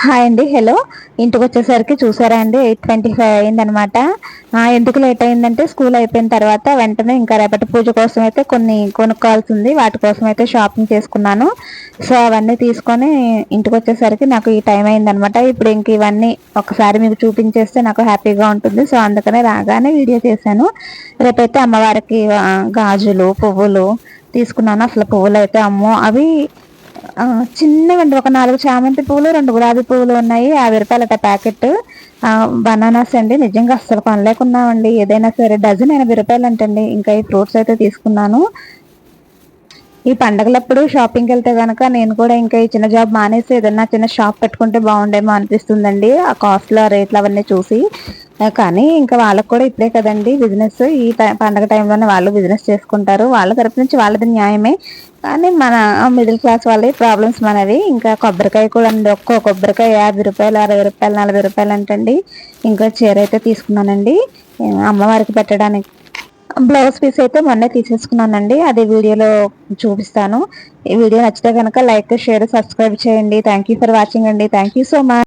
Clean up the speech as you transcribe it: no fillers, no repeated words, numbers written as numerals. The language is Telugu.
హాయ్ అండి. హలో. ఇంటికొచ్చేసరికి చూసారా అండి 8:25 అయిందనమాట. ఎందుకు లేట్ అయిందంటే స్కూల్ అయిపోయిన తర్వాత వెంటనే ఇంకా రేపటి పూజ కోసం అయితే కొన్ని కొనుక్కోవాల్సింది. వాటి కోసం అయితే షాపింగ్ చేసుకున్నాను. సో, అవన్నీ తీసుకొని ఇంటికొచ్చేసరికి నాకు ఈ టైం అయిందనమాట. ఇప్పుడు ఇంక ఇవన్నీ ఒకసారి మీకు చూపించేస్తే నాకు హ్యాపీగా ఉంటుంది. సో, అందుకనే రాగానే వీడియో చేశాను. రేపైతే అమ్మవారికి గాజులు, పువ్వులు తీసుకున్నాను. అసలు పువ్వులైతే అమ్మో! అవి చిన్నవండి. ఒక 4 చామంతి పూలు, 2 గులాబీ పువ్వులు ఉన్నాయి. రూ. 50 ప్యాకెట్. బనానాస్ అండి. నిజంగా అస్సలు కొనలేకున్నామండి. ఏదైనా సరే డజన్ రూ. 80 అంటండి. ఇంకా ఈ ఫ్రూట్స్ అయితే తీసుకున్నాను. ఈ పండగలప్పుడు షాపింగ్‌కెళ్తే గనక నేను కూడా ఇంకా ఈ చిన్న జాబ్ మానేసి ఏదన్నా చిన్న షాప్ పెట్టుకుంటే బాగుండేమో అనిపిస్తుందండి. ఆ కాస్ట్‌లు, ఆ రేట్లు అవన్నీ చూసి. కానీ ఇంకా వాళ్ళకి కూడా ఇప్పుడే కదండీ బిజినెస్. ఈ పండగ టైంలోనే వాళ్ళు బిజినెస్ చేసుకుంటారు. వాళ్ళ తరపు నుంచి వాళ్ళది న్యాయమే. కానీ మన మిడిల్ క్లాస్ వాళ్ళవి ప్రాబ్లమ్స్ మనవి. ఇంకా కొబ్బరికాయ కూడా అండి. ఒక్కో కొబ్బరికాయ రూ. 50, రూ. 60, రూ. 40 అంటండి. ఇంకా చీర అయితే తీసుకున్నానండి. అమ్మవారికి పెట్టడానికి. బ్లౌజ్ పీస్ అయితే మొన్నే తీసేసుకున్నానండి. అది వీడియోలో చూపిస్తాను. ఈ వీడియో నచ్చితే గనక లైక్, షేర్, సబ్స్క్రైబ్ చేయండి. థ్యాంక్ యూ ఫర్ వాచింగ్ అండి. Thank you so much.